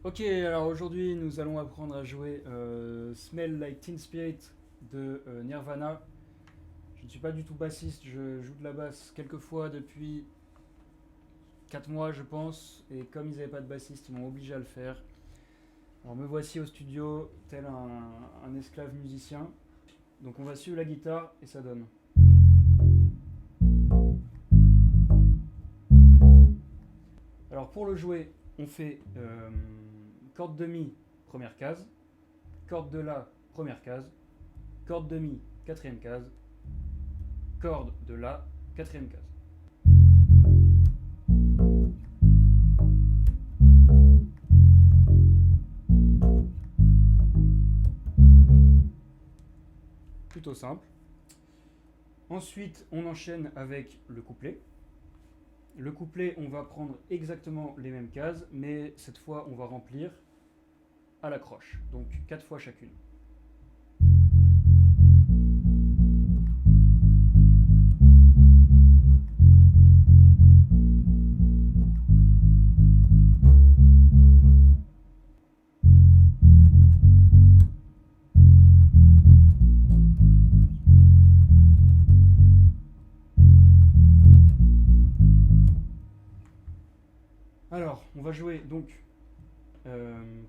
Ok, alors aujourd'hui nous allons apprendre à jouer Smell Like Teen Spirit de Nirvana. Je ne suis pas du tout bassiste, je joue de la basse quelques fois depuis 4 mois je pense, et comme ils n'avaient pas de bassiste, ils m'ont obligé à le faire. Alors me voici au studio, tel un esclave musicien. Donc on va suivre la guitare et ça donne. Alors pour le jouer, on fait corde de mi, première case, corde de la, première case, corde de mi, quatrième case, corde de la, quatrième case. Plutôt simple. Ensuite, on enchaîne avec le couplet. Le couplet, on va prendre exactement les mêmes cases, mais cette fois, on va remplir à la croche. Donc 4 fois chacune. Alors, on va jouer donc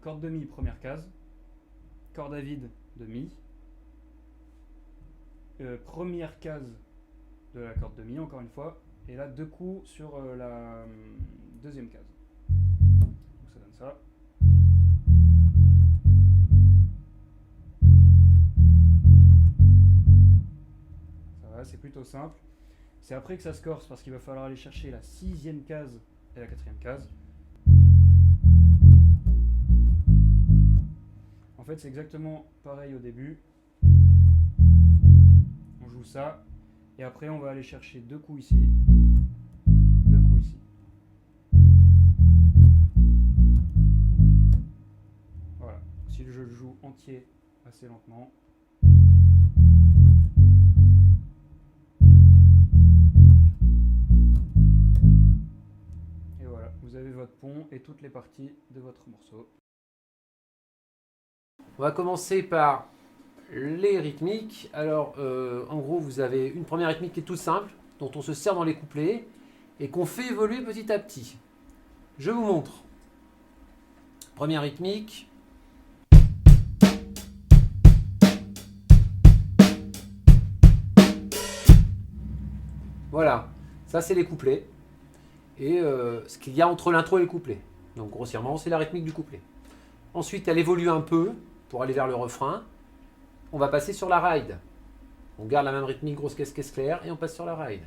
corde de mi, première case, corde à vide de mi, première case de la corde de mi, encore une fois, et là 2 coups sur la deuxième case. Donc ça donne ça. Ça va, c'est plutôt simple. C'est après que ça se corse parce qu'il va falloir aller chercher la sixième case et la quatrième case. En fait, c'est exactement pareil au début. On joue ça, et après on va aller chercher 2 coups ici, 2 coups ici. Voilà. Si je le joue entier assez lentement. Et voilà, vous avez votre pont et toutes les parties de votre morceau. On va commencer par les rythmiques. Alors, en gros, vous avez une première rythmique qui est toute simple, dont on se sert dans les couplets et qu'on fait évoluer petit à petit. Je vous montre. Première rythmique. Voilà, ça c'est les couplets. Et ce qu'il y a entre l'intro et le couplet. Donc grossièrement, c'est la rythmique du couplet. Ensuite, elle évolue un peu pour aller vers le refrain. On va passer sur la ride. On garde la même rythmique, grosse caisse claire, et on passe sur la ride.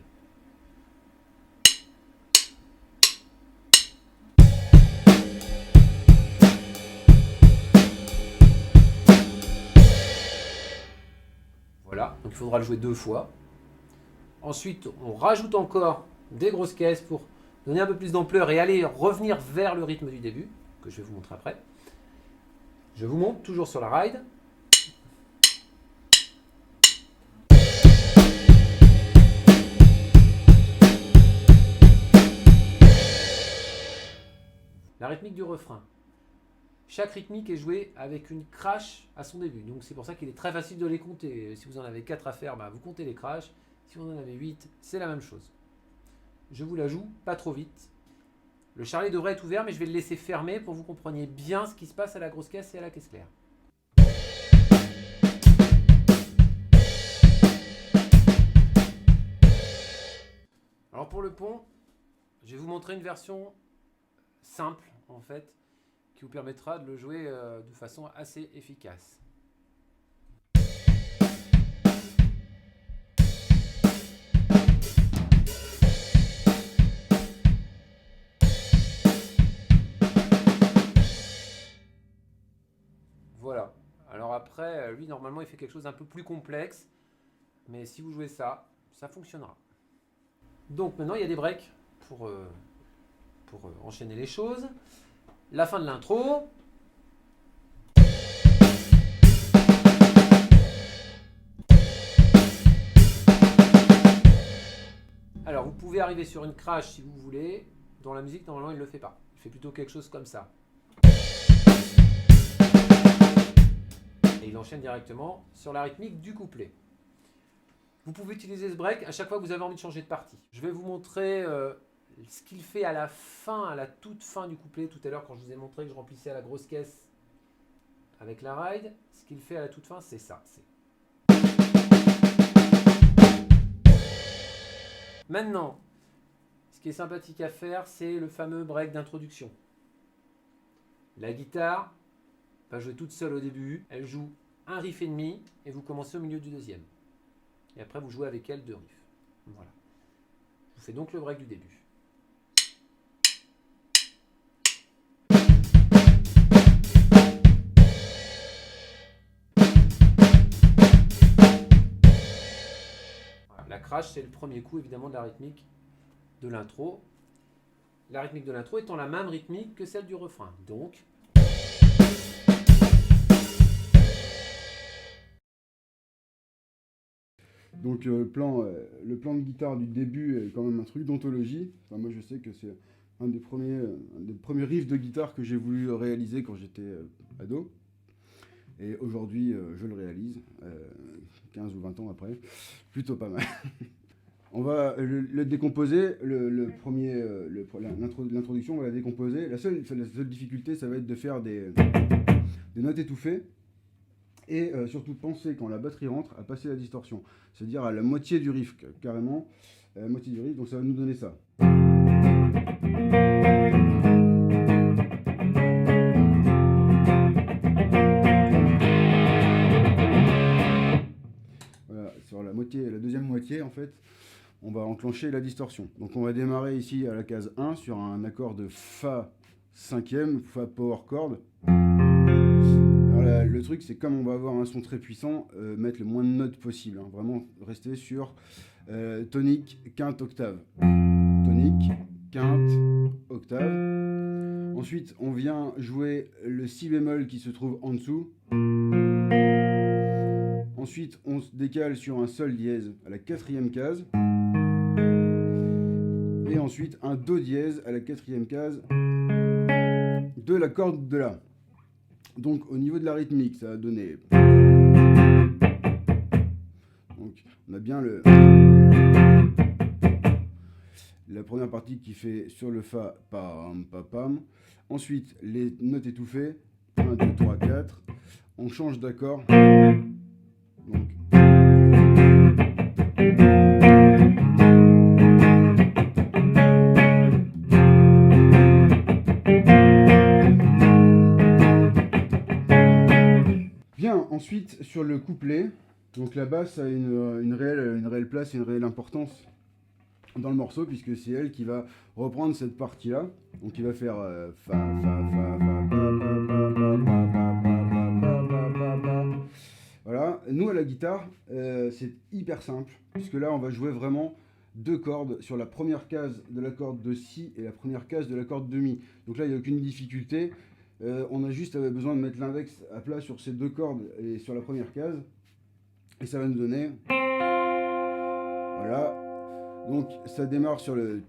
Voilà, donc il faudra le jouer 2 fois. Ensuite, on rajoute encore des grosses caisses pour donner un peu plus d'ampleur et aller revenir vers le rythme du début, que je vais vous montrer après. Je vous montre, toujours sur la ride. La rythmique du refrain. Chaque rythmique est jouée avec une crash à son début. Donc c'est pour ça qu'il est très facile de les compter. Si vous en avez 4 à faire, vous comptez les crashs. Si vous en avez 8, c'est la même chose. Je vous la joue pas trop vite. Le charlet devrait être ouvert, mais je vais le laisser fermé pour que vous compreniez bien ce qui se passe à la grosse caisse et à la caisse claire. Alors pour le pont, je vais vous montrer une version simple en fait, qui vous permettra de le jouer de façon assez efficace. Voilà. Alors après, lui normalement il fait quelque chose d'un peu plus complexe, mais si vous jouez ça, ça fonctionnera. Donc maintenant il y a des breaks pour enchaîner les choses. La fin de l'intro. Alors vous pouvez arriver sur une crash si vous voulez. Dans la musique normalement il ne le fait pas. Il fait plutôt quelque chose comme ça. Et il enchaîne directement sur la rythmique du couplet. Vous pouvez utiliser ce break à chaque fois que vous avez envie de changer de partie. Je vais vous montrer ce qu'il fait à la fin, à la toute fin du couplet. Tout à l'heure, quand je vous ai montré que je remplissais à la grosse caisse avec la ride, ce qu'il fait à la toute fin, c'est ça. Maintenant, ce qui est sympathique à faire, c'est le fameux break d'introduction. La guitare va jouer toute seule au début, elle joue un riff et demi et vous commencez au milieu du deuxième. Et après vous jouez avec elle deux riffs. Voilà. Je vous fais donc le break du début. Voilà. La crash, c'est le premier coup évidemment de la rythmique de l'intro. La rythmique de l'intro étant la même rythmique que celle du refrain. Donc, donc le plan de guitare du début est quand même un truc d'anthologie. Enfin, moi je sais que c'est un des premiers riffs de guitare que j'ai voulu réaliser quand j'étais ado. Et aujourd'hui je le réalise, 15 ou 20 ans après, plutôt pas mal. On va le décomposer, l'introduction, on va la décomposer. La seule difficulté, ça va être de faire des notes étouffées et surtout penser, quand la batterie rentre, à passer la distorsion. C'est-à-dire à la moitié du riff, carrément, à la moitié du riff, donc ça va nous donner ça. Voilà, sur la deuxième moitié, en fait, on va enclencher la distorsion. Donc on va démarrer ici à la case 1 sur un accord de Fa cinquième, Fa power chord. Alors le truc, c'est comme on va avoir un son très puissant, mettre le moins de notes possible. Hein, vraiment rester sur tonique, quinte, octave. Tonique, quinte, octave. Ensuite, on vient jouer le si bémol qui se trouve en dessous. Ensuite, on se décale sur un sol dièse à la quatrième case. Et ensuite, un do dièse à la quatrième case de la corde de La. Donc, au niveau de la rythmique, ça va donner... Donc, on a bien la première partie qui fait sur le Fa, pam, pam, pam. Ensuite, les notes étouffées. 1, 2, 3, 4. On change d'accord. Donc... Bien, ensuite, sur le couplet, donc la basse a une réelle place et une réelle importance dans le morceau, puisque c'est elle qui va reprendre cette partie-là. Donc il va faire Fa, Fa, Fa, Fa, Fa. Voilà. Nous, à la guitare, c'est hyper simple, puisque là, on va jouer vraiment deux cordes sur la première case de la corde de Si et la première case de la corde de Mi. Donc là, il n'y a aucune difficulté. On a juste besoin de mettre l'index à plat sur ces deux cordes et sur la première case. Et ça va nous donner... Voilà. Donc ça démarre sur le...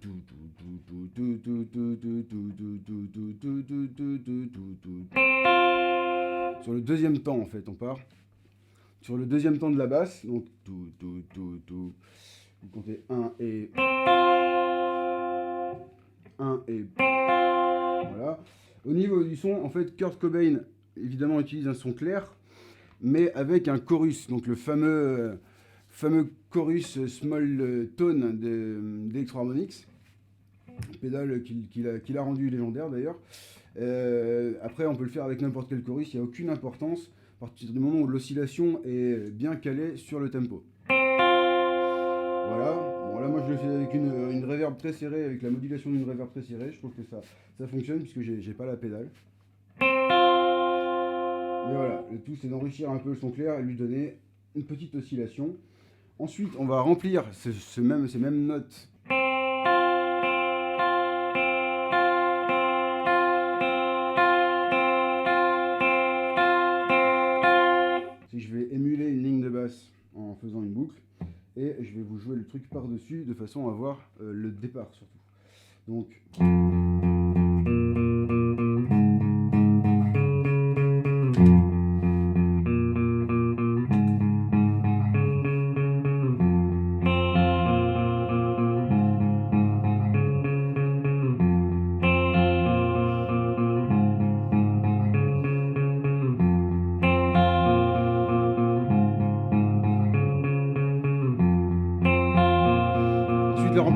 Sur le deuxième temps, en fait, on part. Sur le deuxième temps de la basse. Donc... Vous comptez 1 et... 1 et... Voilà. Au niveau du son, en fait, Kurt Cobain, évidemment, utilise un son clair, mais avec un chorus, donc le fameux chorus small tone d'Electro-Harmonix, pédale qu'il a rendu légendaire d'ailleurs. Après, on peut le faire avec n'importe quel chorus, il n'y a aucune importance, à partir du moment où l'oscillation est bien calée sur le tempo. Voilà. Bon, là, moi, je le fais avec une reverb très serrée, avec la modulation d'une reverb très serrée. Je trouve que ça fonctionne, puisque j'ai pas la pédale. Mais voilà, le tout, c'est d'enrichir un peu le son clair et lui donner une petite oscillation. Ensuite, on va remplir ces mêmes notes. Si je vais émuler une ligne de basse en faisant une boucle, et je vais vous jouer le truc par-dessus de façon à voir le départ surtout. Donc...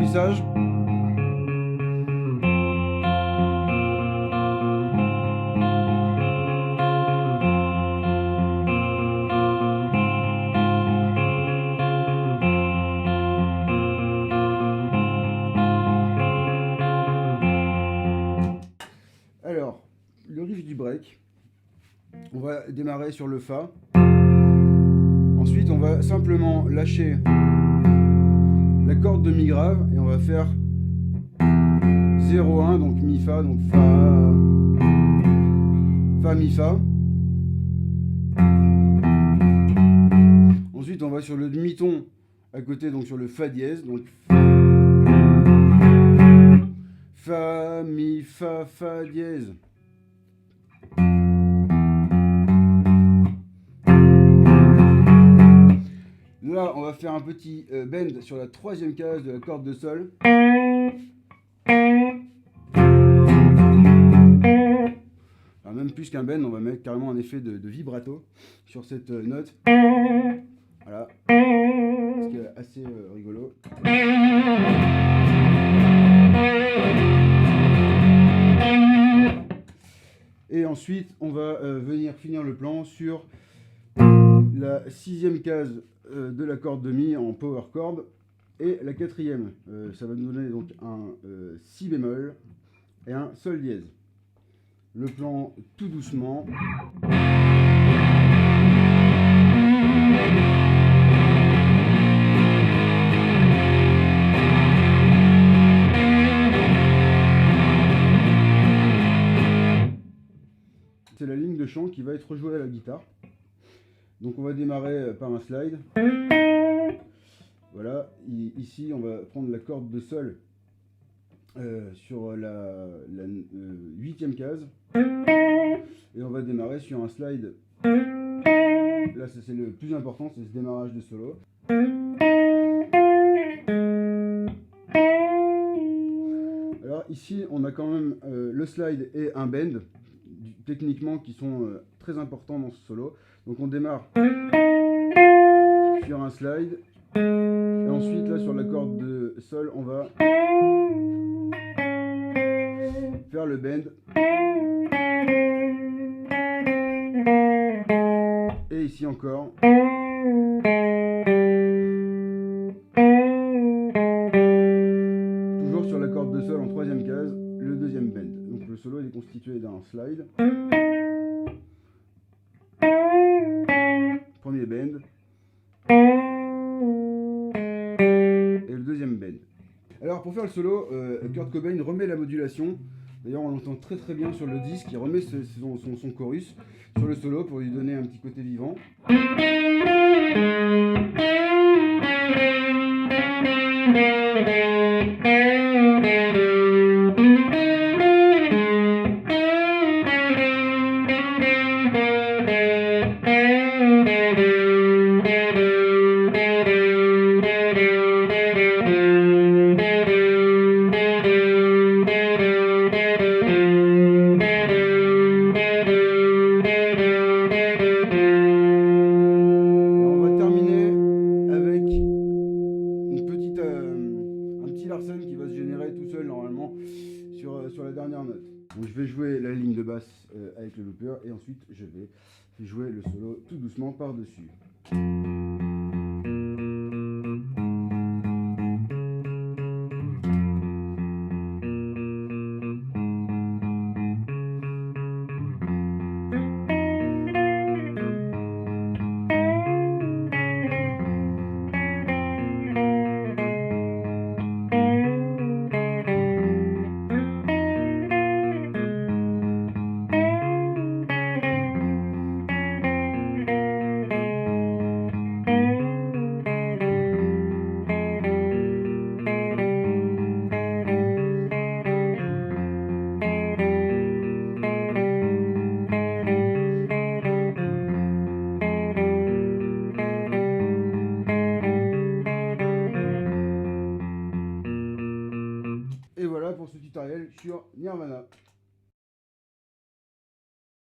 remplissage. Alors, le riff du break, on va démarrer sur le Fa. Ensuite, on va simplement lâcher la corde de Mi grave et on va faire 0-1, donc Mi Fa, donc Fa, Fa, Mi Fa. Ensuite, on va sur le demi-ton à côté, donc sur le Fa dièse, donc Fa, Mi, Fa, Fa dièse. Là, on va faire un petit bend sur la troisième case de la corde de Sol. Alors, même plus qu'un bend, on va mettre carrément un effet de vibrato sur cette note. Voilà. Ce qui est assez rigolo. Et ensuite, on va venir finir le plan sur la sixième case de la corde de Mi en power chord et la quatrième. Ça va nous donner donc un Si bémol et un Sol dièse. Le plan tout doucement. C'est la ligne de chant qui va être rejouée à la guitare. Donc on va démarrer par un slide. Voilà, ici on va prendre la corde de Sol sur la 8e case. Et on va démarrer sur un slide. Là c'est le plus important, c'est ce démarrage de solo. Alors ici on a quand même le slide et un bend, techniquement qui sont très importants dans ce solo. Donc on démarre sur un slide et ensuite là sur la corde de Sol on va faire le bend et ici encore toujours sur la corde de Sol en troisième case le deuxième bend. Donc le solo est constitué d'un slide, premier bend et le deuxième bend. Alors pour faire le solo, Kurt Cobain remet la modulation. D'ailleurs on l'entend très très bien sur le disque, il remet son chorus sur le solo pour lui donner un petit côté vivant. Sur la dernière note. Donc je vais jouer la ligne de basse avec le looper et ensuite je vais jouer le solo tout doucement par-dessus. Et voilà pour ce tutoriel sur Nirvana.